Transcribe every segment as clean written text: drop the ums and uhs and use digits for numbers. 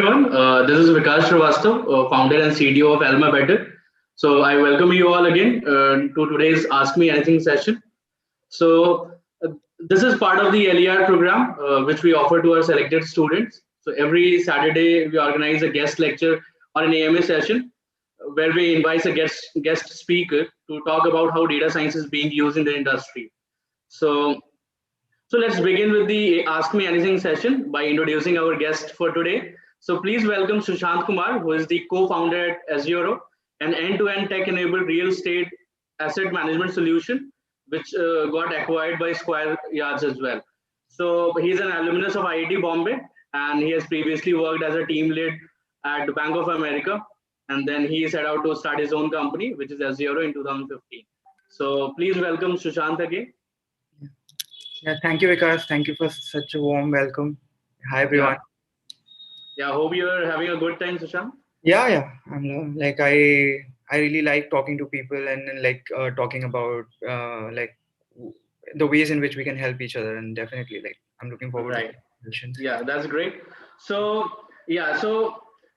everyone. This is Vikas Srivastav, founder and CDO of AlmaBetter. So I welcome you all again to today's Ask Me Anything session. So this is part of the LER program, which we offer to our selected students. So every Saturday we organize a guest lecture or an AMA session where we invite a guest speaker to talk about how data science is being used in the industry. So so let's begin with the Ask Me Anything session by introducing our guest for today. So please welcome Sushant Kumar, who is the co-founder at Azuro, an end-to-end tech-enabled real estate asset management solution, which got acquired by SquareYards as well. So he's an alumnus of IIT Bombay, and he has previously worked as a team lead at Bank of America, and then he set out to start his own company, which is Azuro in 2015. So please welcome Sushant again. Yeah, thank you, Vikas. Thank you for such a warm welcome. Hi, everyone. Yeah, hope you're having a good time, Sushant. Yeah. I'm like I really like talking to people and like talking about like the ways in which we can help each other, and definitely like I'm looking forward to Right. questions. Yeah, that's great. So,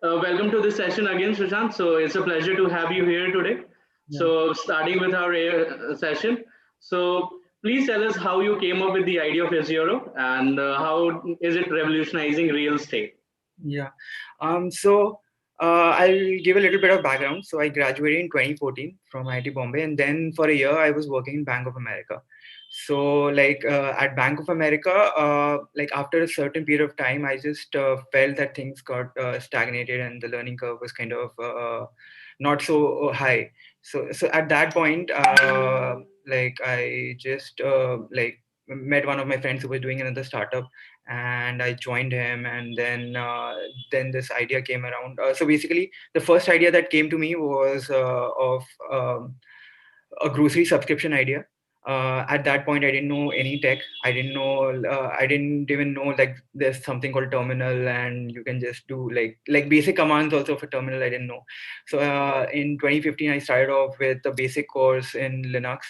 welcome to this session again, Sushant. So, it's a pleasure to have you here today. Yeah. So, starting with our session. So, please tell us how you came up with the idea of Azuro and how is it revolutionizing real estate? Yeah. So I'll give a little bit of background. So I graduated in 2014 from IIT Bombay, and then for a year I was working in Bank of America. So like at Bank of America, like after a certain period of time, I just felt that things got stagnated and the learning curve was kind of not so high. So at that point, like I just like met one of my friends who was doing another startup, and I joined him, and then this idea came around. So basically, the first idea that came to me was of a grocery subscription idea. At that point, I didn't know any tech. I didn't know. I didn't even know like there's something called terminal, and you can just do like basic commands also for terminal. I didn't know. So in 2015, I started off with a basic course in Linux,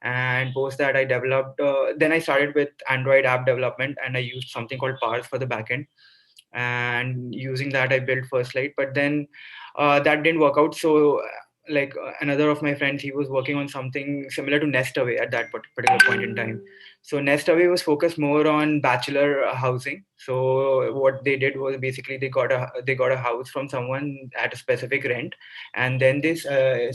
and post that I developed. Then I started with Android app development, and I used something called Parse for the backend. And using that, I built First Light. But then that didn't work out. So like another of my friends, he was working on something similar to Nestaway at that particular point in time. So Nestaway was focused more on bachelor housing. So what they did was basically they got a house from someone at a specific rent, and then this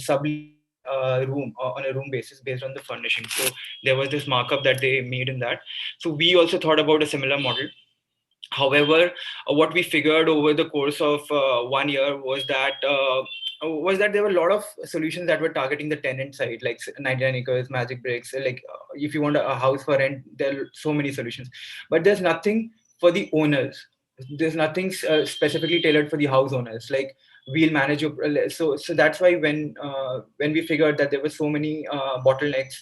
sub room on a room basis based on the furnishing. So there was this markup that they made in that. So we also thought about a similar model. However, what we figured over the course of 1 year was that there were a lot of solutions that were targeting the tenant side, like 99 acres, Magic Bricks. Like if you want a house for rent, there are so many solutions, but there's nothing for the owners. There's nothing specifically tailored for the house owners. Like we'll manage your so that's why when we figured that there were so many bottlenecks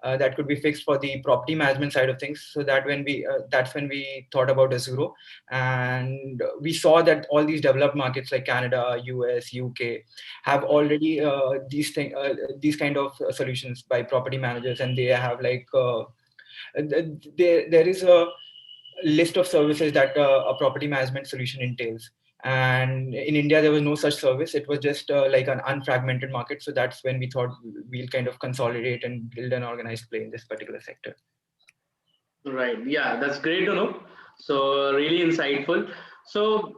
that could be fixed for the property management side of things. So that when we that's when we thought about Azuro, and we saw that all these developed markets like Canada, US, UK have already these kind of solutions by property managers, and they have like there is a list of services that a property management solution entails. And in India, there was no such service. It was just like an unfragmented market. So that's when we thought we'll kind of consolidate and build an organized play in this particular sector. Right. Yeah, that's great to know. So really insightful. So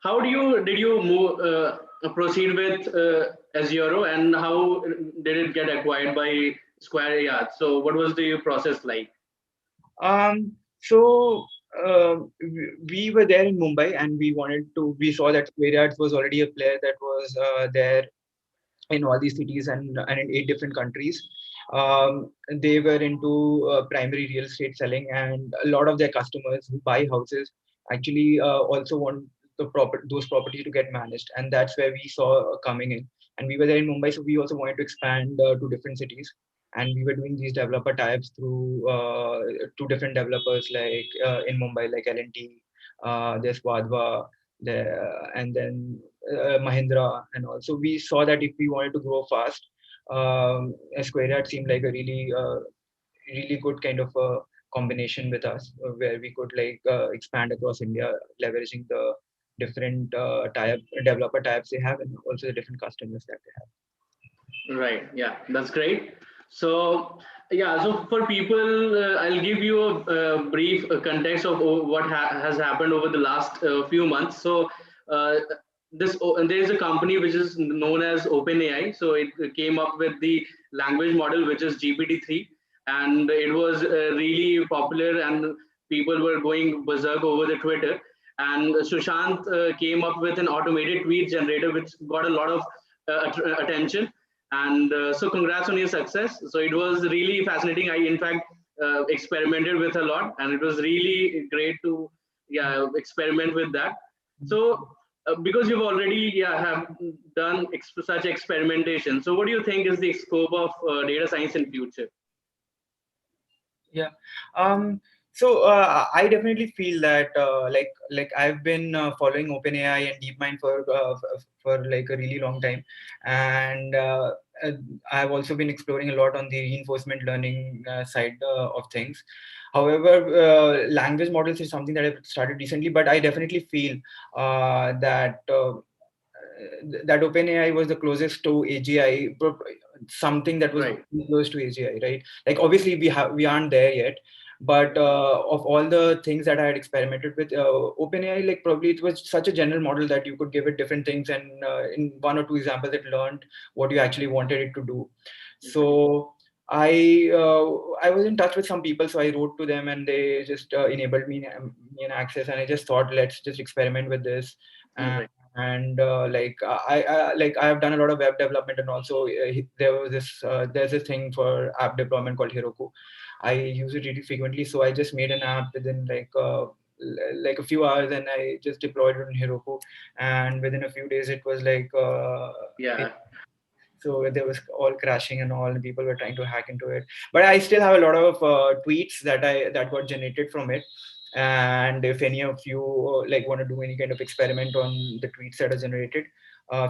how did you move proceed with Azuro, and how did it get acquired by SquareYards? So what was the process like? So we were there in Mumbai, and we saw that SquareYards was already a player that was there in all these cities and in 8 different countries. They were into primary real estate selling, and a lot of their customers who buy houses actually also want those properties to get managed, and that's where we saw coming in. And we were there in Mumbai, so we also wanted to expand to different cities, and we were doing these developer tie-ups through two different developers like in Mumbai, like L&T, there's Vadva, there, and then Mahindra, and also we saw that if we wanted to grow fast, SquareYard seemed like a really good kind of combination with us, where we could expand across India, leveraging the different developer types they have, and also the different customers that they have. Right. Yeah, that's great. So, yeah, so for people, I'll give you a brief context of what has happened over the last few months. So, uh, there is a company which is known as OpenAI. So, it came up with the language model, which is GPT-3, and it was really popular, and people were going berserk over the Twitter. And Sushant came up with an automated tweet generator, which got a lot of attention. And so congrats on your success. So it was really fascinating. I in fact experimented with a lot, and it was really great to experiment with that. So because you've already have done such experimentation, so what do you think is the scope of data science in future? Yeah. So I definitely feel that I've been following OpenAI and DeepMind for like a really long time, and I've also been exploring a lot on the reinforcement learning side of things. However, language models is something that I've started recently, but I definitely feel that OpenAI was the closest to AGI, something that was Right. close to AGI, right? Like obviously we aren't there yet, but of all the things that I had experimented with, OpenAI, like probably it was such a general model that you could give it different things, and in one or two examples, it learned what you actually wanted it to do. So I was in touch with some people, so I wrote to them, and they just enabled me an access, and I just thought, let's just experiment with this. Right. And I have done a lot of web development, and also there's this thing for app deployment called Heroku. I use it really frequently, so I just made an app within like a few hours, and I just deployed it in Heroku, and within a few days it was Yeah. so there was all crashing and all, and people were trying to hack into it. But I still have a lot of tweets that got generated from it. And if any of you want to do any kind of experiment on the tweets that are generated,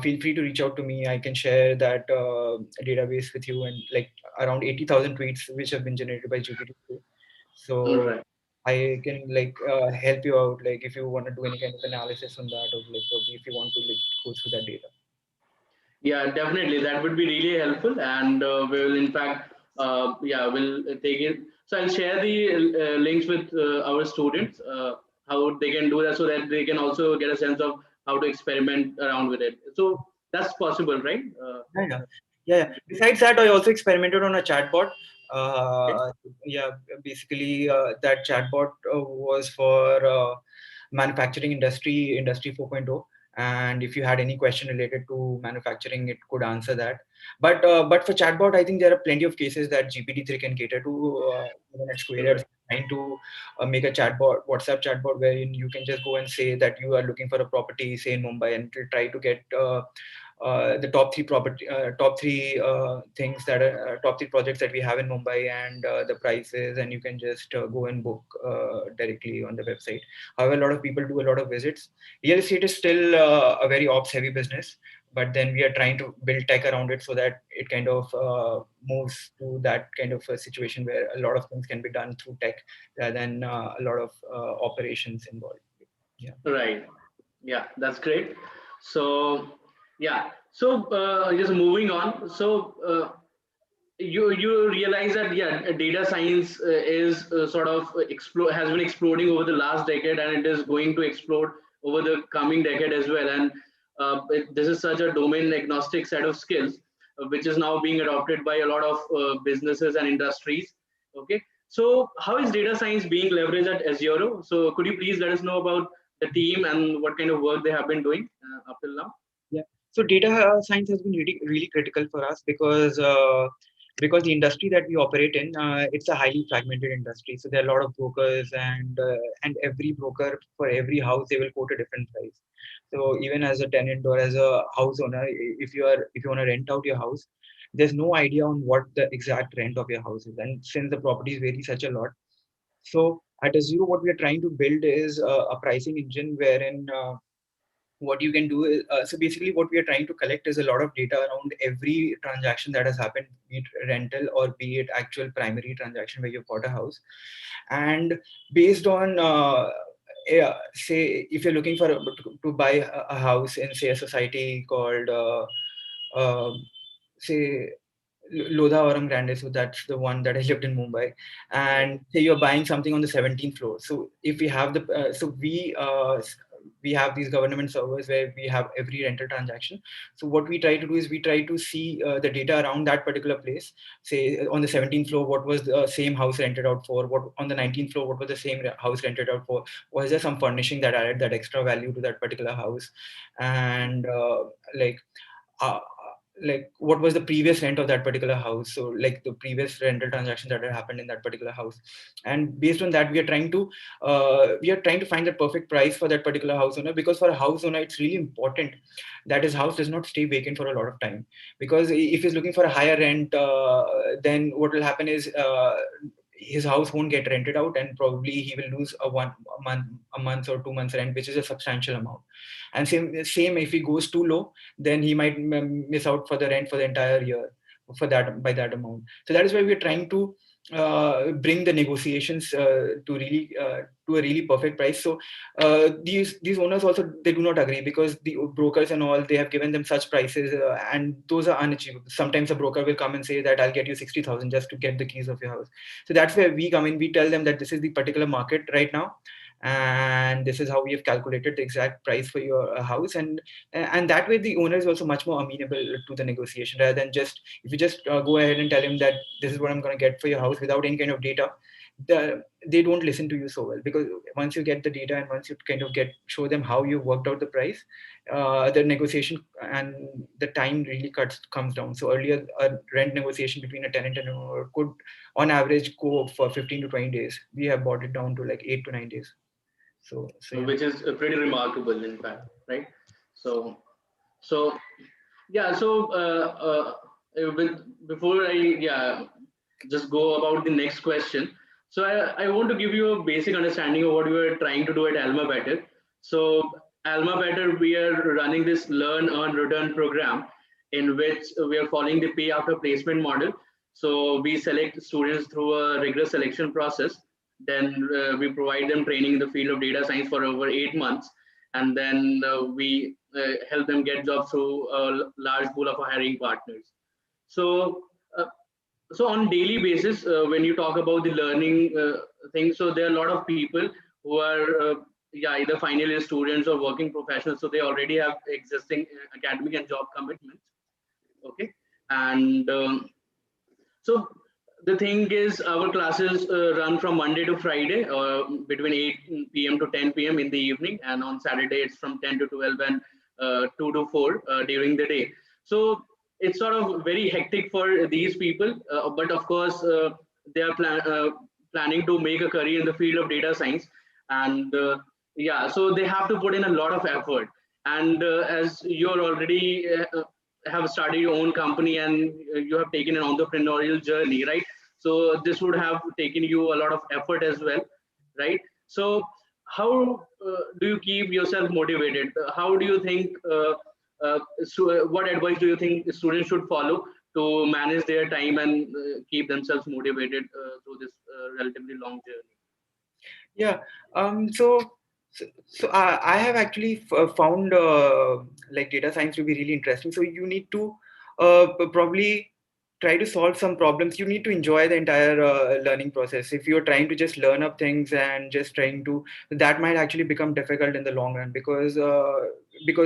feel free to reach out to me. I can share that database with you, and like around 80,000 tweets which have been generated by GPT-3. So Right. I can help you out, like if you want to do any kind of analysis on that, or like probably if you want to go through that data. Yeah, definitely. That would be really helpful, and we will, in fact, we'll take it. So I'll share the links with our students, how they can do that, so that they can also get a sense of how to experiment around with it. So that's possible, right? Yeah, yeah. Yeah. Besides that, I also experimented on a chatbot. Okay. Uh, yeah, basically, that chatbot was for manufacturing industry 4.0. And if you had any question related to manufacturing, it could answer that. But for chatbot, I think there are plenty of cases that GPT-3 can cater to. Even at SquareYards, Right. trying to make a chatbot, WhatsApp chatbot, wherein you can just go and say that you are looking for a property, say in Mumbai, and to try to get the top three things that are top three projects that we have in Mumbai, and the prices, and you can just go and book directly on the website. However, a lot of people do a lot of visits. Real estate is still a very ops heavy business, but then we are trying to build tech around it so that it kind of moves to that kind of a situation where a lot of things can be done through tech rather than a lot of operations involved. Yeah. Right. Yeah, that's great. So yeah. So just moving on. So you realize that data science is sort of has been exploding over the last decade, and it is going to explode over the coming decade as well. And this is such a domain agnostic set of skills which is now being adopted by a lot of businesses and industries. Okay, so how is data science being leveraged at Azuro? So could you please let us know about the team and what kind of work they have been doing up till now? Yeah. So data science has been really, really critical for us because the industry that we operate in, it's a highly fragmented industry. So there are a lot of brokers, and every broker for every house they will quote a different price. So even as a tenant or as a house owner, if you want to rent out your house, there's no idea on what the exact rent of your house is, and since the properties vary such a lot, so at Azuro, what we are trying to build is a pricing engine what you can do is, so basically what we are trying to collect is a lot of data around every transaction that has happened, be it rental or be it actual primary transaction where you've bought a house. And based on yeah, say if you're looking for to buy a house in, say, a society called say Lodha Aurum Grande, so that's the one that I lived in Mumbai. And say you're buying something on the 17th floor. So if we have the, so we have these government servers where we have every rental transaction. So what we try to do is we try to see the data around that particular place. Say on the 17th floor, what was the same house rented out for? What on the 19th floor, what was the same house rented out for? Was there some furnishing that added that extra value to that particular house? And like uh, like what was the previous rent of that particular house, so like the previous rental transaction that had happened in that particular house. And based on that, we are trying to find the perfect price for that particular house owner, because for a house owner it's really important that his house does not stay vacant for a lot of time. Because if he's looking for a higher rent, then what will happen is his house won't get rented out, and probably he will lose a month or 2 months rent, which is a substantial amount. And same if he goes too low, then he might miss out for the rent for the entire year for that, by that amount. So that is why we're trying to bring the negotiations to a really perfect price. So these owners also, they do not agree, because the brokers and all, they have given them such prices, and those are unachievable. Sometimes a broker will come and say that I'll get you 60,000 just to get the keys of your house. So that's where we come in. We tell them that this is the particular market right now, and this is how we have calculated the exact price for your house. And that way the owner is also much more amenable to the negotiation, rather than just, if you just go ahead and tell him that this is what I'm going to get for your house without any kind of data, they don't listen to you so well. Because once you get the data, and once you kind of show them how you worked out the price, the negotiation and the time really comes down. So earlier, a rent negotiation between a tenant and an owner could on average go for 15 to 20 days. We have brought it down to like 8 to 9 days. So yeah. Which is pretty remarkable, in fact, right? So, so yeah. So, before I just go about the next question. So I want to give you a basic understanding of what we are trying to do at AlmaBetter. So AlmaBetter, we are running this learn, earn, return program, in which we are following the pay after placement model. So we select students through a rigorous selection process. Then we provide them training in the field of data science for over 8 months, and then we help them get jobs through a large pool of hiring partners. So, so on daily basis, when you talk about the learning thing, so there are a lot of people who are either final year students or working professionals. So they already have existing academic and job commitments. Okay, and so the thing is, our classes run from Monday to Friday, between 8 p.m. to 10 p.m. in the evening, and on Saturday it's from 10 to 12 and 2 to 4 during the day. So it's sort of very hectic for these people, but of course they are planning to make a career in the field of data science, and so they have to put in a lot of effort. And as you're already have started your own company, and you have taken an entrepreneurial journey, right? So this would have taken you a lot of effort as well, right? So how do you keep yourself motivated? How do you think so what advice do you think students should follow to manage their time and keep themselves motivated through this relatively long journey? Yeah. So I have actually found like data science to be really interesting. So you need to probably try to solve some problems. You need to enjoy the entire learning process. If you're trying to just learn up things and just trying to, that might actually become difficult in the long run, because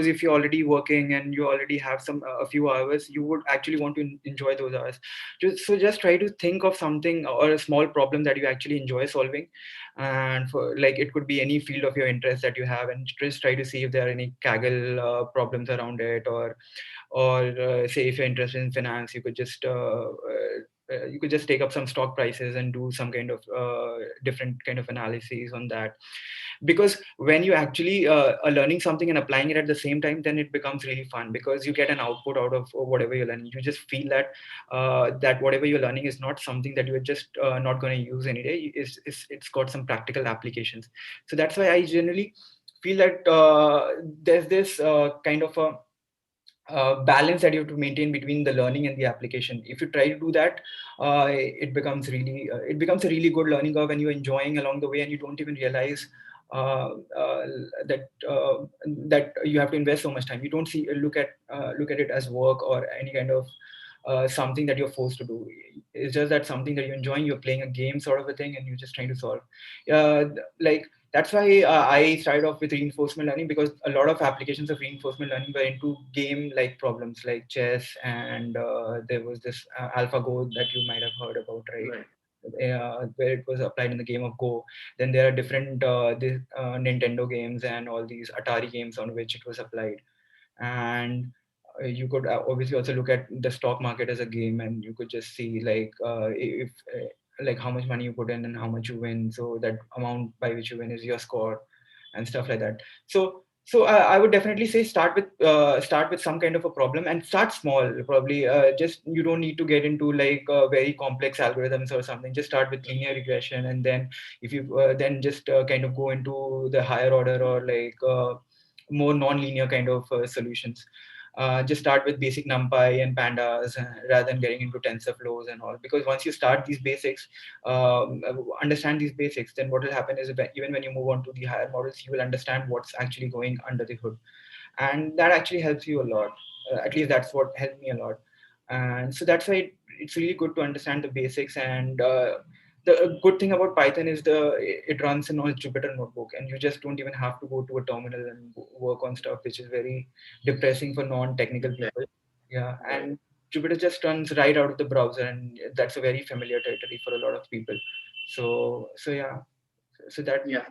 if you're already working and you already have a few hours, you would actually want to enjoy those hours. Just try to think of something or a small problem that you actually enjoy solving, and for like it could be any field of your interest that you have, and just try to see if there are any Kaggle problems around it, or say if you're interested in finance, you could just take up some stock prices and do some kind of different kind of analyses on that. Because when you actually are learning something and applying it at the same time, then it becomes really fun, because you get an output out of whatever you're learning. You just feel that that whatever you're learning is not something that you're just not going to use any day. It's got some practical applications. So that's why I generally feel that there's this kind of a balance that you have to maintain between the learning and the application. If you try to do that, it becomes a really good learning curve, and you're enjoying along the way, and you don't even realize uh, uh, that you have to invest so much time. You don't look at it as work or any kind of something that you're forced to do. It's just that something that you're enjoying. You're playing a game sort of a thing, and you're just trying to solve. Like that's why I started off with reinforcement learning, because a lot of applications of reinforcement learning were into game like problems like chess, and there was this AlphaGo that you might have heard about, right? Right. Where it was applied in the game of Go. Then there are different Nintendo games and all these Atari games on which it was applied. And you could obviously also look at the stock market as a game, and you could just see like if like how much money you put in and how much you win, so that amount by which you win is your score and stuff like that. So I would definitely say start with some kind of a problem, and start small. Probably just you don't need to get into like very complex algorithms or something. Just start with linear regression, and then if you then just kind of go into the higher order, or like more non-linear kind of solutions. Just start with basic NumPy and pandas rather than getting into TensorFlows and all. Because once you start these basics, understand these basics, then what will happen is even when you move on to the higher models, you will understand what's actually going under the hood, and that actually helps you a lot. At least that's what helped me a lot. And so that's why it's really good to understand the basics. And the good thing about Python is it runs in on Jupyter notebook, and you just don't even have to go to a terminal and work on stuff, which is very depressing for non-technical Yeah. people. Yeah, Right. and Jupyter just runs right out of the browser, and that's a very familiar territory for a lot of people. So yeah, so that. Yeah.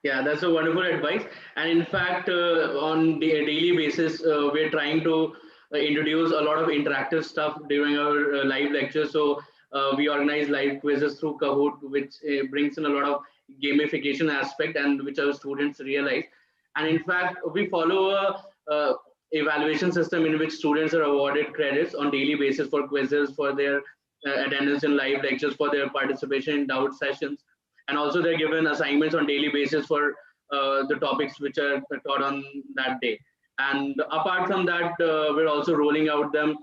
Yeah, that's a wonderful advice. And in fact, on the daily basis, we're trying to introduce a lot of interactive stuff during our live lectures. So we organize live quizzes through Kahoot, which brings in a lot of gamification aspect, and which our students realize. And in fact, we follow a evaluation system in which students are awarded credits on daily basis for quizzes, for their attendance in live lectures, for their participation in doubt sessions, and also they're given assignments on daily basis for the topics which are taught on that day. And apart from that, we're also rolling out them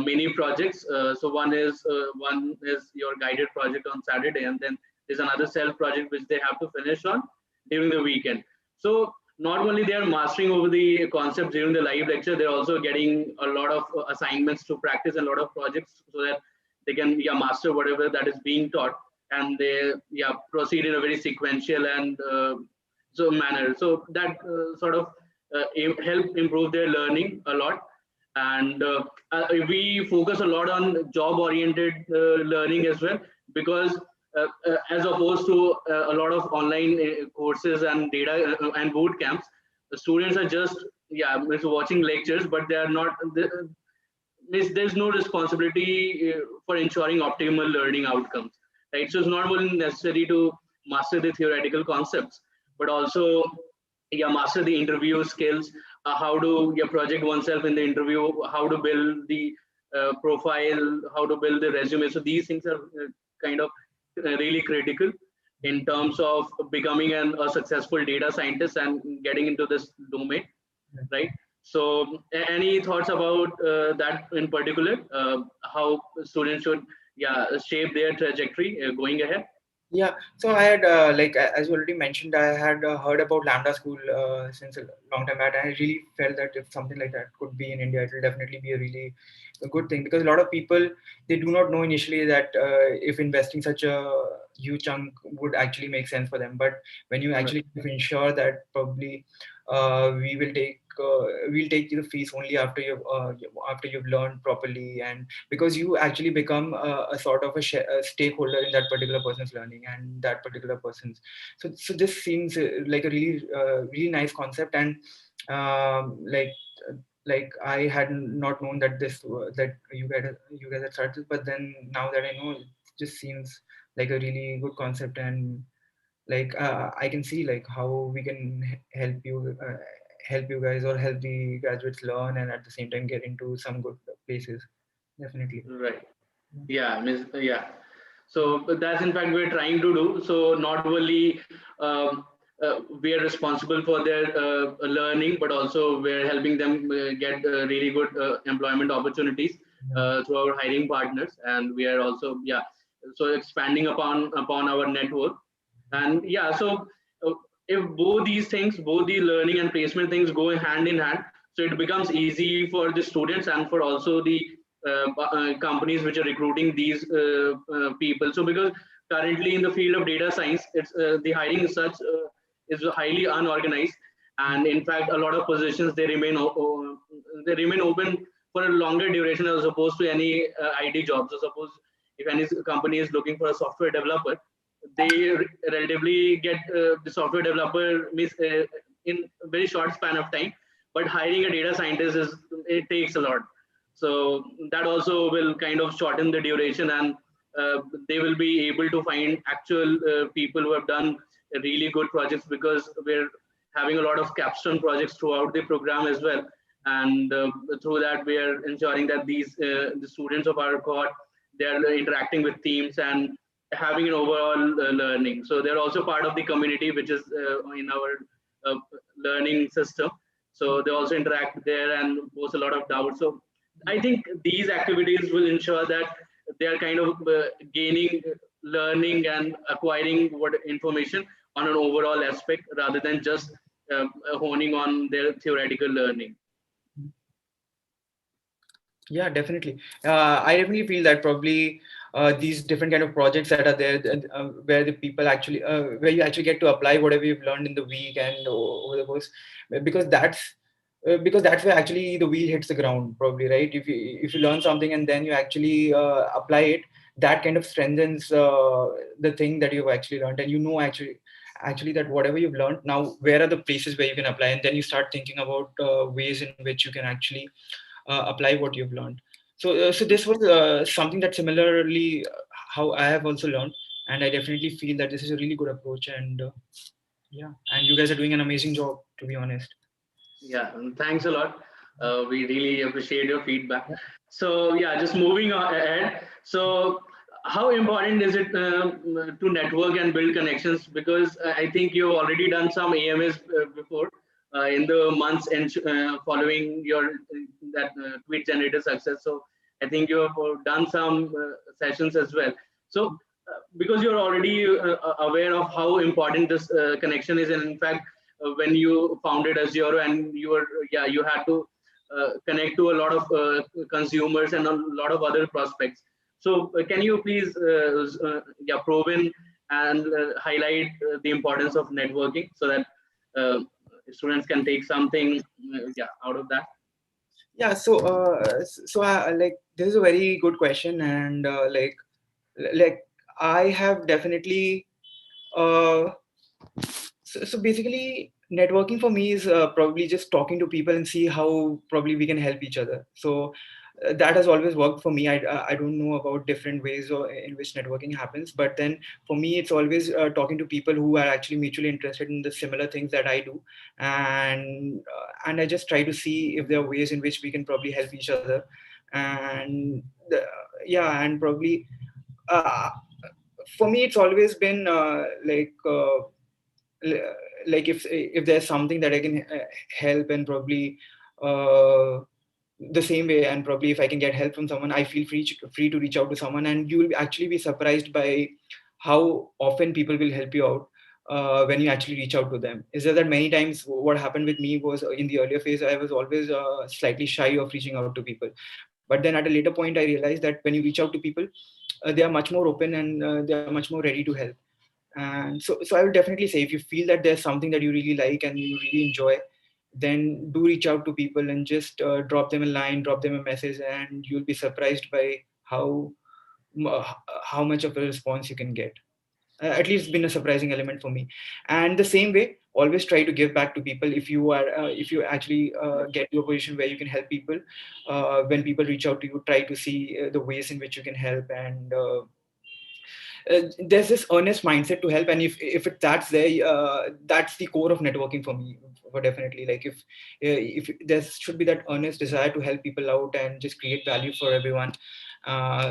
mini projects. So one is your guided project on Saturday, and then there's another self project which they have to finish on during the weekend. So not only they are mastering over the concept during the live lecture, they're also getting a lot of assignments to practice and a lot of projects, so that they can, yeah, master whatever that is being taught, and they, yeah, proceed in a very sequential and so manner, so that sort of help improve their learning a lot. And we focus a lot on job oriented learning as well, because as opposed to a lot of online courses and data and boot camps, the students are just, yeah, watching lectures, but they are not, there's no responsibility for ensuring optimal learning outcomes, right? So it's not only necessary to master the theoretical concepts, but also, yeah, master the interview skills, how to, yeah, project oneself in the interview, how to build the profile, how to build the resume. So these things are kind of really critical in terms of becoming a successful data scientist and getting into this domain, right? So, any thoughts about that in particular? How students should, yeah, shape their trajectory going ahead? Yeah, so I had as you already mentioned, I had heard about Lambda School since a long time back, and I really felt that if something like that could be in India, it will definitely be a really a good thing, because a lot of people, they do not know initially that if investing such a huge chunk would actually make sense for them. But when you Right. actually ensure that probably we will take we'll take the fees only after you've learned properly, and because you actually become a sort of a stakeholder in that particular person's learning and that particular person's. So this seems like a really nice concept. And um, like like I had not known that that you guys had started, but then now that I know, it just seems like a really good concept. And like I can see like how we can help you guys, or help the graduates learn, and at the same time get into some good places. Definitely. Right. Yeah, yeah. So but that's in fact we're trying to do. So not only we are responsible for their learning, but also we're helping them get really good employment opportunities through our hiring partners, and we are also so expanding upon our network. And so uh, if both these things, both the learning and placement things, go hand in hand, so it becomes easy for the students and for also the companies which are recruiting these people. So because currently in the field of data science, it's the hiring is such is highly unorganized, and in fact a lot of positions they remain open for a longer duration as opposed to any IT jobs. So suppose if any company is looking for a software developer, they relatively get the software developer in a very short span of time, but hiring a data scientist it takes a lot. So that also will kind of shorten the duration, and they will be able to find actual people who have done really good projects, because we're having a lot of capstone projects throughout the program as well. And through that we are ensuring that the students of our cohort, they are interacting with teams and having an overall learning. So they're also part of the community which is in our learning system. So they also interact there and pose a lot of doubts. So I think these activities will ensure that they are kind of gaining, learning, and acquiring what information on an overall aspect rather than just honing on their theoretical learning. Yeah, definitely. I definitely feel that probably these different kind of projects that are there, where the people actually, where you actually get to apply whatever you've learned in the week and over the course, because that's where actually the wheel hits the ground, probably, right? If you learn something and then you actually apply it, that kind of strengthens the thing that you've actually learned, and actually that whatever you've learned now, where are the places where you can apply, and then you start thinking about ways in which you can actually apply what you've learned. So this was something that similarly how I have also learned, and I definitely feel that this is a really good approach, and yeah, and you guys are doing an amazing job, to be honest. Yeah, and thanks a lot. We really appreciate your feedback. So yeah, just moving ahead. So how important is it to network and build connections? Because I think you've already done some AMS before in the months and following your that tweet generator success. So I think you have done some sessions as well. So because you're already aware of how important this connection is, and in fact when you founded Azuro, and you had to connect to a lot of consumers and a lot of other prospects. So can you please probe in and highlight the importance of networking, so that uh, students can take something out of that? Yeah, so like this is a very good question, and like I have definitely uh, so basically networking for me is probably just talking to people and see how probably we can help each other. So that has always worked for me. I don't know about different ways in which networking happens, but then for me it's always talking to people who are actually mutually interested in the similar things that I do, and I just try to see if there are ways in which we can probably help each other. And yeah, and probably uh, for me it's always been like if there's something that I can help, and probably uh, the same way, and probably if I can get help from someone, I feel free to reach out to someone, and you will actually be surprised by how often people will help you out when you actually reach out to them. Is that many times what happened with me was in the earlier phase I was always slightly shy of reaching out to people, but then at a later point I realized that when you reach out to people, they are much more open, and they are much more ready to help. And so I would definitely say, if you feel that there's something that you really like and you really enjoy, then do reach out to people and just drop them a line, drop them a message, and you'll be surprised by how how much of a response you can get. At least it's been a surprising element for me. And the same way, always try to give back to people. If you actually get to a position where you can help people, when people reach out to you, try to see the ways in which you can help, and there's this earnest mindset to help, and if that's there, that's the core of networking for me, for definitely. Like if there should be that earnest desire to help people out and just create value for everyone,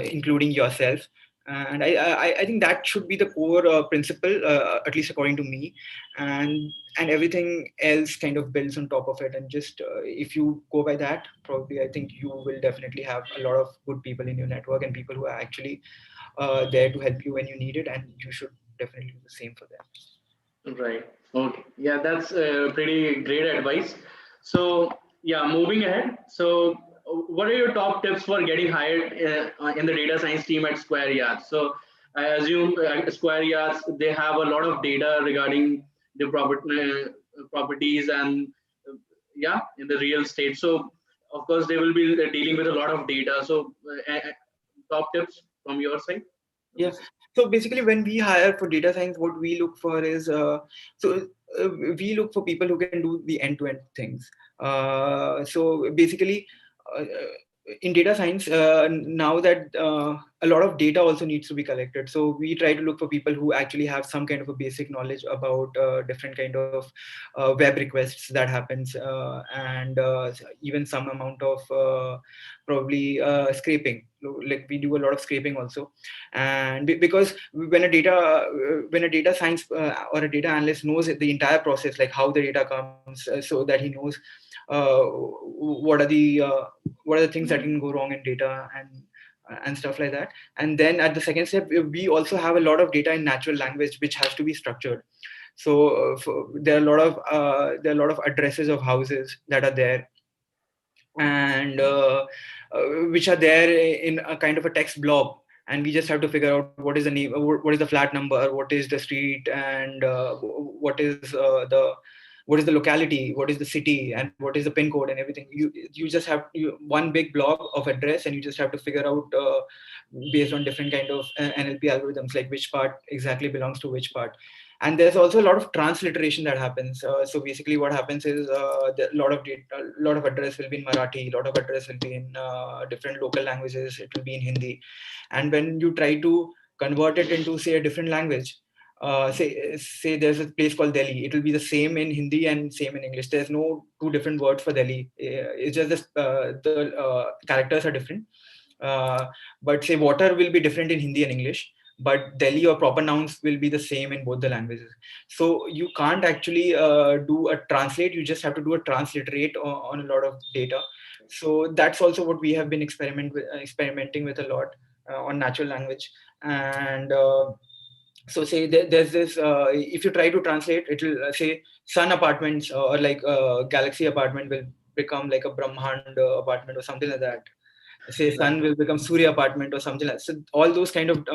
including yourself. And I think that should be the core principle, at least according to me, and everything else kind of builds on top of it. And just if you go by that, probably I think you will definitely have a lot of good people in your network and people who are actually there to help you when you need it, and you should definitely do the same for them. Right. Okay. Yeah, that's pretty great advice. So, yeah, moving ahead. So, what are your top tips for getting hired in the data science team at SquareYards? So, I assume SquareYards, they have a lot of data regarding the properties and yeah, in the real estate. So, of course, they will be dealing with a lot of data. So, top tips from your side on Yeah. this? So basically, when we hire for data science, what we look for is so we look for people who can do the end-to-end things. So basically, in data science, now that a lot of data also needs to be collected, so we try to look for people who actually have some kind of a basic knowledge about different kind of web requests that happens, and even some amount of probably scraping. Like we do a lot of scraping also, and because when a data science or a data analyst knows the entire process, like how the data comes, so that he knows what are the things that can go wrong in data, and stuff like that. And then at the second step, we also have a lot of data in natural language which has to be structured. So there are a lot of addresses of houses that are there, and which are there in a kind of a text blob, and we just have to figure out what is the name, what is the flat number, what is the street, and what is the locality, what is the city, and what is the pin code and everything. You just have one big blob of address, and you just have to figure out based on different kind of NLP algorithms, like which part exactly belongs to which part. And there's also a lot of transliteration that happens. So basically what happens is a lot of data, a lot of address will be in Marathi, a lot of address will be in different local languages, it will be in Hindi. And when you try to convert it into, say, a different language, say there's a place called Delhi, it will be the same in Hindi and same in English. There's no two different words for Delhi. It's just the characters are different. But say water will be different in Hindi and English, but Delhi or proper nouns will be the same in both the languages. So you can't actually do a translate. You just have to do a transliterate on a lot of data. So that's also what we have been experimenting with a lot on natural language. And so say there's this, if you try to translate, it will say sun apartments or like galaxy apartment will become like a Brahmand apartment or something like that. Say sun will become Surya apartment or something like that. So all those kind of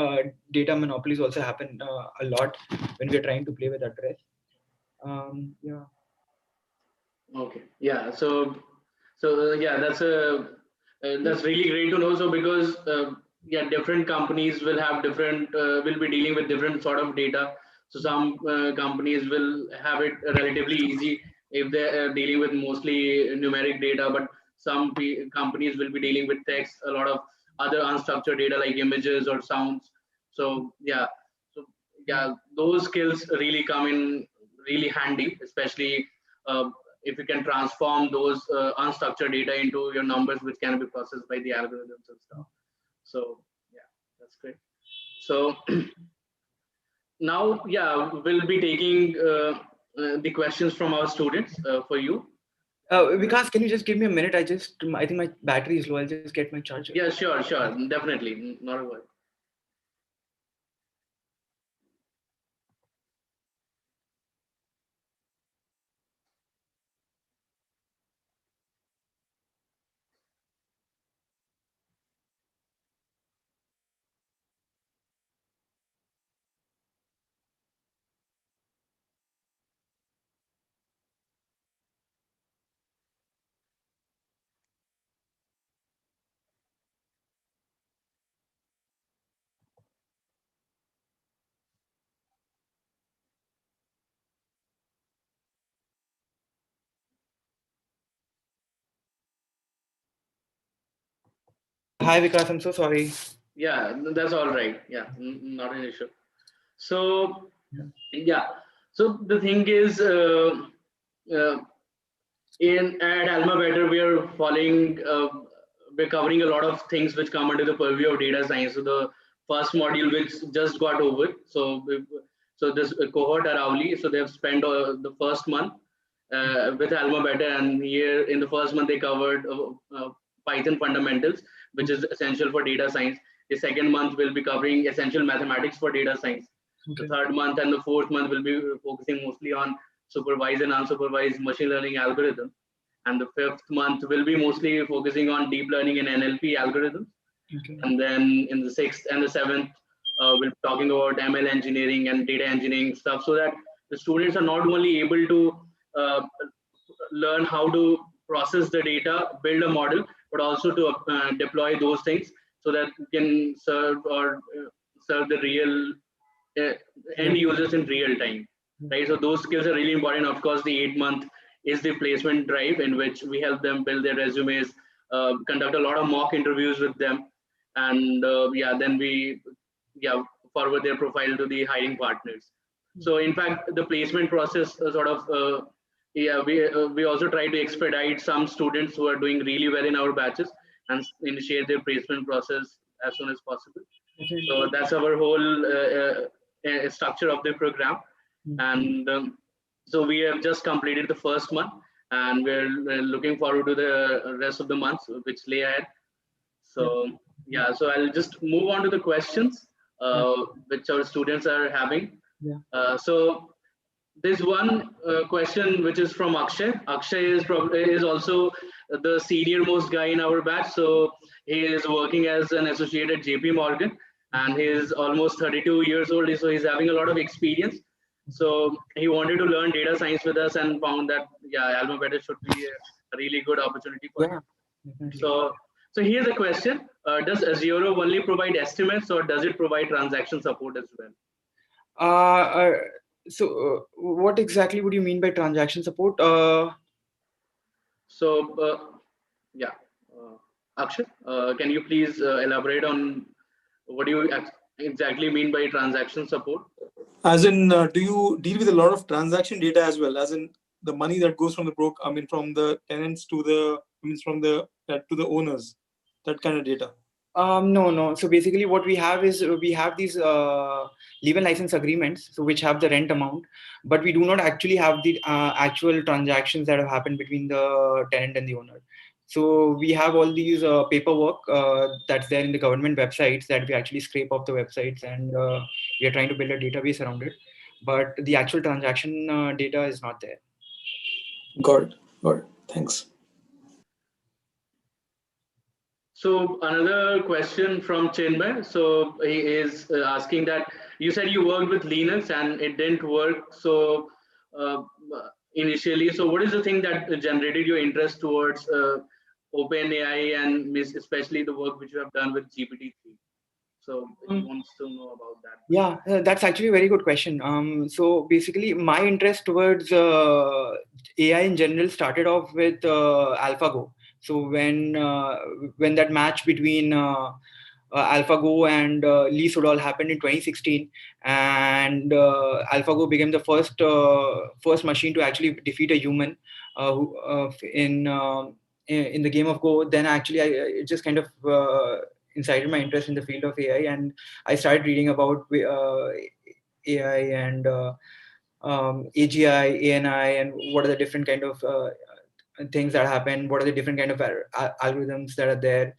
data monopolies also happen a lot when we're trying to play with address. Yeah. Okay. Yeah. So yeah, that's really great to know. So because yeah, different companies will have different will be dealing with different sort of data. So some companies will have it relatively easy if they're dealing with mostly numeric data, but some companies will be dealing with text, a lot of other unstructured data like images or sounds. So yeah, so yeah, those skills really come in really handy, especially uh, if you can transform those unstructured data into your numbers, which can be processed by the algorithms and stuff. So yeah, that's great. So now, yeah, we'll be taking the questions from our students for you. Vikas, can you just give me a minute? I think my battery is low. I'll just get my charger. Yeah, sure, sure, definitely, not a word. Hi, Vikas. I'm so sorry. Yeah, that's all right. Yeah, not an issue. So yeah, so the thing is, uh, in at AlmaBetter, we are following, we're covering a lot of things which come under the purview of data science. So the first module which just got over. So this cohort Aravali, so they've spent the first month with AlmaBetter, and here in the first month they covered Python fundamentals, which is essential for data science. The second month will be covering essential mathematics for data science. The third month and the fourth month will be focusing mostly on supervised and unsupervised machine learning algorithms. And the fifth month will be mostly focusing on deep learning and NLP algorithms. And then in the sixth and the seventh, we'll be talking about ML engineering and data engineering stuff, so that the students are not only able to learn how to process the data, build a model, but also to deploy those things so that you can serve the real end users in real time, right? So those skills are really important. Of course, the 8 month is the placement drive, in which we help them build their resumes, conduct a lot of mock interviews with them, and then we forward their profile to the hiring partners. So in fact, the placement process we also try to expedite some students who are doing really well in our batches and initiate their placement process as soon as possible. So that's our whole structure of the program. And so we have just completed the first month, and we're looking forward to the rest of the months which lay ahead. So so I'll just move on to the questions which our students are having. So there's one question which is from Akshay. Akshay is also the senior most guy in our batch. So he is working as an associate at JP Morgan, and he is almost 32 years old. So he's having a lot of experience. So he wanted to learn data science with us and found that AlmaBetter should be a really good opportunity for him. So here's a question: does Azuro only provide estimates, or does it provide transaction support as well? So what exactly would you mean by transaction support? Akshay, can you please elaborate on what do you exactly mean by transaction support? As in, do you deal with a lot of transaction data as well? As in the money that goes from the from the tenants to the, to the owners, that kind of data. No. So basically what we have is we have these leave and license agreements, so which have the rent amount, but we do not actually have the actual transactions that have happened between the tenant and the owner. So we have all these paperwork that's there in the government websites that we actually scrape off the websites, and we are trying to build a database around it. But the actual transaction data is not there. Got it. Thanks. So another question from Chinmay. So he is asking that you said you worked with Linux and it didn't work so initially. So what is the thing that generated your interest towards OpenAI, and especially the work which you have done with GPT-3? So he wants to know about that. Yeah, that's actually a very good question. So basically, my interest towards AI in general started off with AlphaGo. So when that match between AlphaGo and Lee Sedol happened in 2016, and AlphaGo became the first machine to actually defeat a human in the game of Go, then actually it just kind of incited my interest in the field of AI, and I started reading about AI and AGI, ANI, and what are the different kind of things that happen, what are the different kind of algorithms that are there.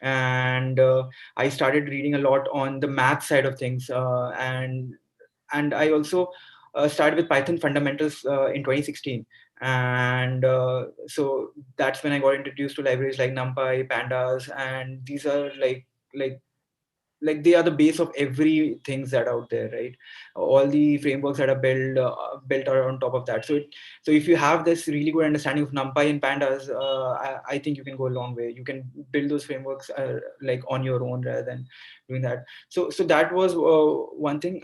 And I started reading a lot on the math side of things, and I also started with Python fundamentals in 2016, and so that's when I got introduced to libraries like NumPy, Pandas, and these are like they are the base of everything that out there, right? All the frameworks that are built are on top of that. So if you have this really good understanding of NumPy and Pandas, I think you can go a long way. You can build those frameworks like on your own rather than doing that. So that was one thing.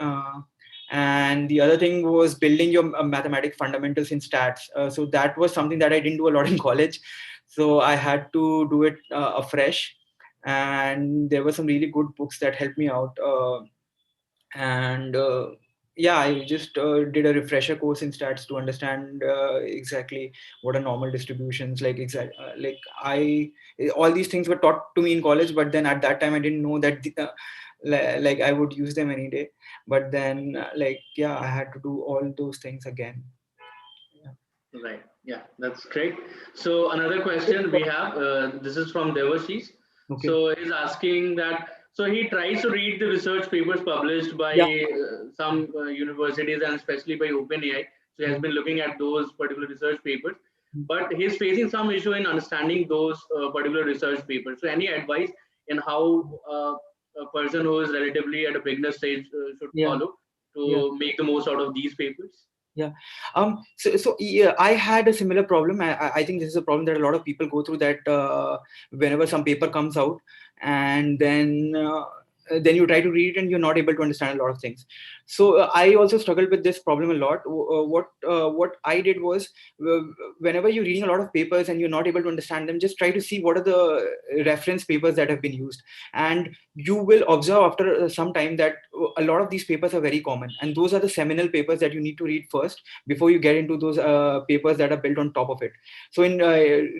And the other thing was building your mathematics fundamentals in stats. So that was something that I didn't do a lot in college. So I had to do it afresh. And there were some really good books that helped me out. I just did a refresher course in stats to understand exactly what are normal distributions, all these things were taught to me in college, but then at that time I didn't know that like I would use them any day, but then I had to do all those things again. Right. Yeah, that's great. So another question we have, this is from Devashish. Okay. So he's asking that, so he tries to read the research papers published by some universities and especially by OpenAI. So he has been looking at those particular research papers, but he's facing some issue in understanding those particular research papers. So any advice in how a person who is relatively at a beginner stage should follow to make the most out of these papers? Yeah. So I had a similar problem. I think this is a problem that a lot of people go through, that whenever some paper comes out, and then you try to read it and you're not able to understand a lot of things. So I also struggled with this problem a lot. What I did was, whenever you're reading a lot of papers and you're not able to understand them, just try to see what are the reference papers that have been used, and you will observe after some time that a lot of these papers are very common, and those are the seminal papers that you need to read first before you get into those papers that are built on top of it. So in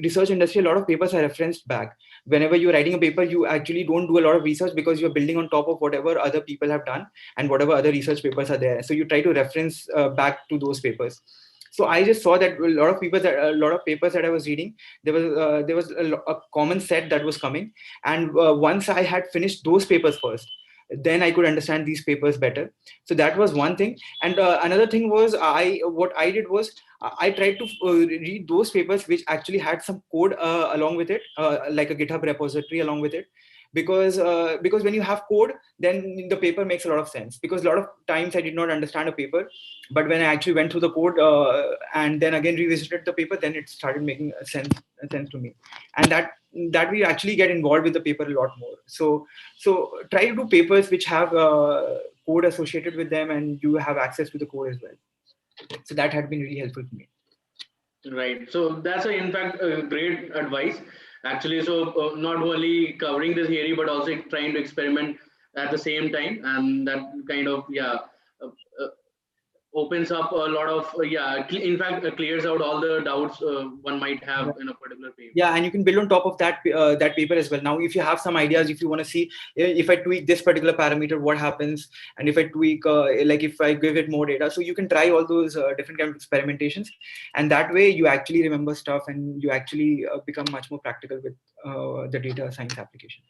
research industry, a lot of papers are referenced back. Whenever you're writing a paper, you actually don't do a lot of research because you're building on top of whatever other people have done and whatever other research papers are there. So you try to reference back to those papers. So I just saw that a lot of papers that I was reading, there was a common set that was coming, and once I had finished those papers first, then I could understand these papers better. So that was one thing. And another thing was, what I did was, I tried to read those papers which actually had some code along with it, like a GitHub repository along with it. Because when you have code, then the paper makes a lot of sense. Because a lot of times I did not understand a paper, but when I actually went through the code and then again revisited the paper, then it started making sense to me. And that we actually get involved with the paper a lot more. So try to do papers which have code associated with them, and you have access to the code as well. So that had been really helpful for me. Right. So that's in fact great advice. Actually, so not only covering the theory but also trying to experiment at the same time, and that kind of uh, uh, opens up a lot of in fact clears out all the doubts one might have in a particular paper. Yeah, and you can build on top of that paper as well. Now, if you have some ideas, if you want to see if I tweak this particular parameter, what happens, and if I tweak if I give it more data, so you can try all those different kind of experimentations, and that way you actually remember stuff and you actually become much more practical with the data science application.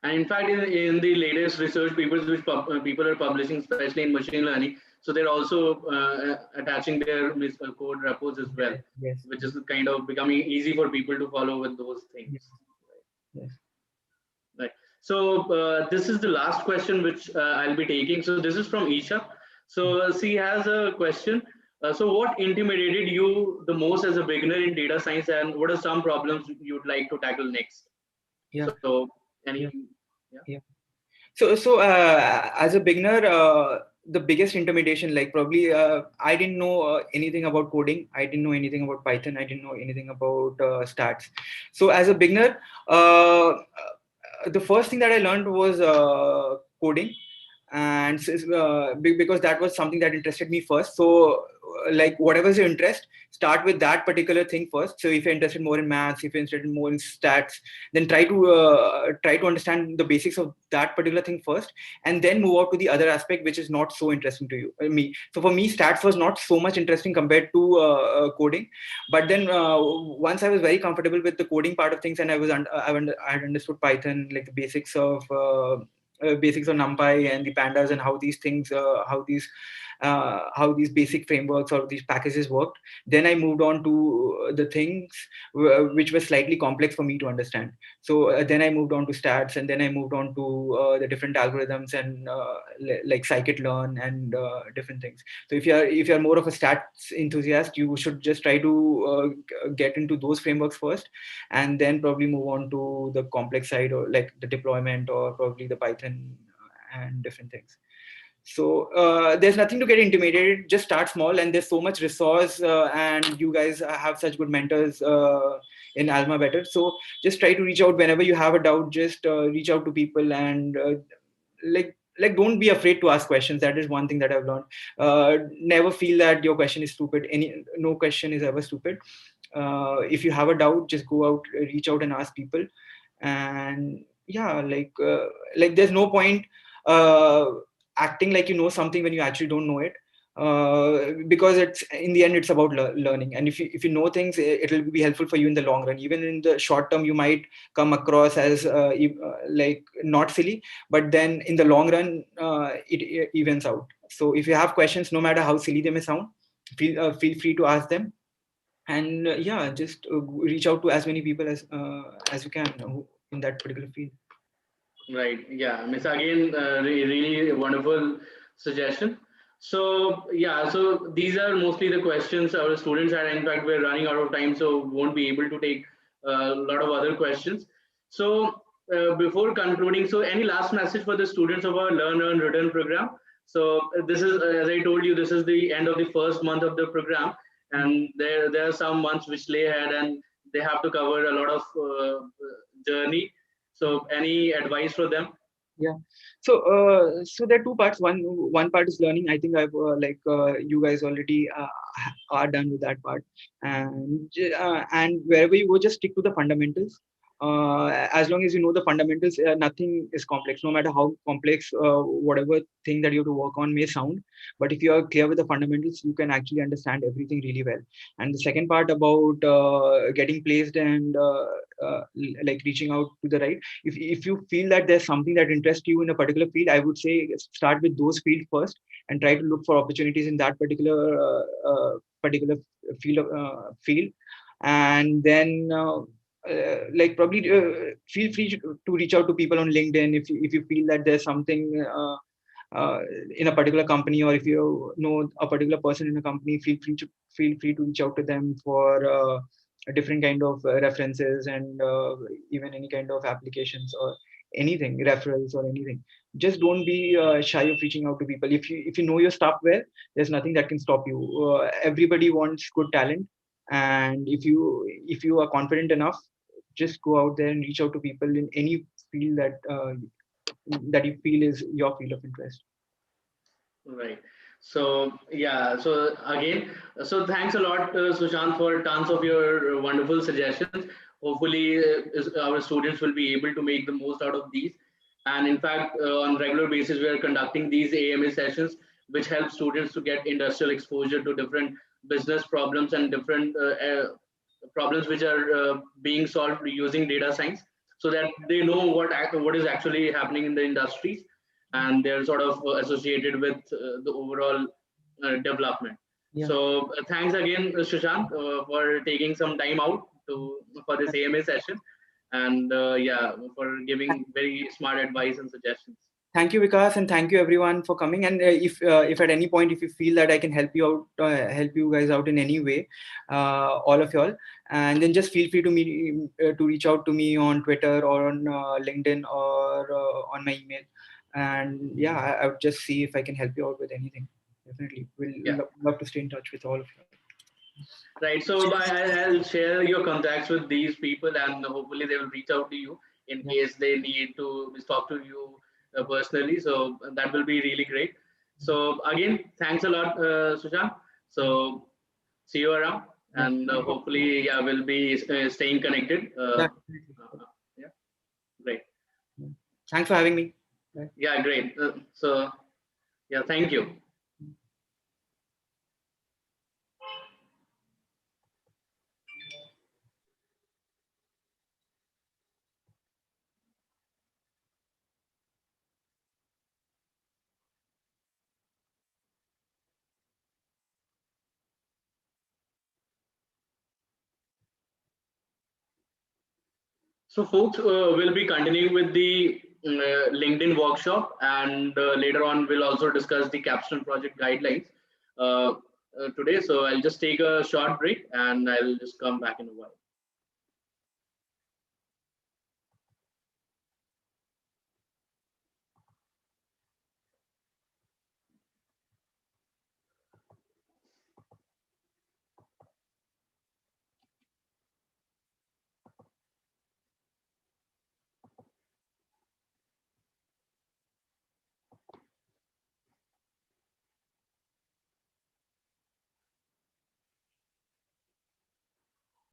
And in fact, in the latest research papers which people are publishing, especially in machine learning, so they're also attaching their code repos as well, yes, which is kind of becoming easy for people to follow with those things. Yes. Right. So this is the last question which I'll be taking. So this is from Isha. So she has a question. So what intimidated you the most as a beginner in data science, and what are some problems you'd like to tackle next? Yeah. So So as a beginner, the biggest intimidation, probably I didn't know anything about coding. I didn't know anything about Python. I didn't know anything about stats. So as a beginner, the first thing that I learned was coding, and because that was something that interested me first. So whatever is your interest, start with that particular thing first. So if you're interested more in maths, if you're interested more in stats, then try to understand the basics of that particular thing first, and then move out to the other aspect which is not so interesting to me. So for me, stats was not so much interesting compared to coding. But then once I was very comfortable with the coding part of things, and I had understood Python, like the basics of NumPy and the pandas, and how these things, how these basic frameworks or these packages worked. Then I moved on to the things which were slightly complex for me to understand. So then I moved on to stats, and then I moved on to the different algorithms and like scikit-learn and different things. So if you're more of a stats enthusiast, you should just try to get into those frameworks first, and then probably move on to the complex side, or like the deployment, or probably the Python and different things. So there's nothing to get intimidated. Just start small, and there's so much resource, and you guys have such good mentors in AlmaBetter. So just try to reach out whenever you have a doubt. Just reach out to people, and don't be afraid to ask questions. That is one thing that I've learned. Never feel that your question is stupid. No question is ever stupid. If you have a doubt, just go out, reach out and ask people. And there's no point acting like you know something when you actually don't know it. Because it's in the end it's about learning, and if you know things, it will be helpful for you in the long run. Even in the short term you might come across as like not silly, but then in the long run it evens out. So if you have questions, no matter how silly they may sound, feel free to ask them. And yeah, just reach out to as many people as you can in that particular field. Right. Yeah. Miss, again, really wonderful suggestion. So yeah, so these are mostly the questions our students had. In fact, we're running out of time, so won't be able to take a lot of other questions. So before concluding, so any last message for the students of our Learn Earn Return program? So this is, as I told you, this is the end of the first month of the program, and there are some months which lay ahead, and they have to cover a lot of journey. So any advice for them? Yeah. So there are two parts. One part is learning. I think I've you guys already are done with that part, and wherever you go, just stick to the fundamentals. As long as you know the fundamentals, nothing is complex. No matter how complex whatever thing that you have to work on may sound, but if you are clear with the fundamentals, you can actually understand everything really well. And the second part about getting placed and like reaching out to the right. If you feel that there's something that interests you in a particular field, I would say start with those fields first and try to look for opportunities in that particular field, and then like probably feel free to reach out to people on LinkedIn if you feel that there's something in a particular company, or if you know a particular person in a company, feel free to reach out to them for a different kind of references, and even any kind of applications or anything, referrals or anything. Just don't be shy of reaching out to people. If you know your stuff well, there's nothing that can stop you. Everybody wants good talent, and if you are confident enough, just go out there and reach out to people in any field that you feel is your field of interest. Right. So yeah. So again, so thanks a lot, Sushant, for tons of your wonderful suggestions. Hopefully, our students will be able to make the most out of these. And in fact, on regular basis, we are conducting these AMA sessions, which help students to get industrial exposure to different business problems and different problems which are being solved using data science, so that they know what is actually happening in the industries, and they're sort of associated with the overall development. Yeah. So thanks again, Sushant, for taking some time out for this AMA session, and yeah, for giving very smart advice and suggestions. Thank you, Vikas, and thank you everyone for coming. And if at any point if you feel that I can help you out, help you guys out in any way, all of y'all, and then just feel free to reach out to me on Twitter or on LinkedIn or on my email. And yeah, I would just see if I can help you out with anything. Definitely, we'll love to stay in touch with all of you. Right. So I'll share your contacts with these people, and hopefully they will reach out to you in case they need to talk to you personally. So that will be really great. So again, thanks a lot, Sushant. So see you around, and hopefully, yeah, we'll be staying connected. Yeah, great. Thanks for having me. Bye. Yeah, great. So yeah, thank you. So folks, will be continuing with the LinkedIn workshop, and later on we'll also discuss the capstone project guidelines today. So I'll just take a short break and I'll just come back in a while.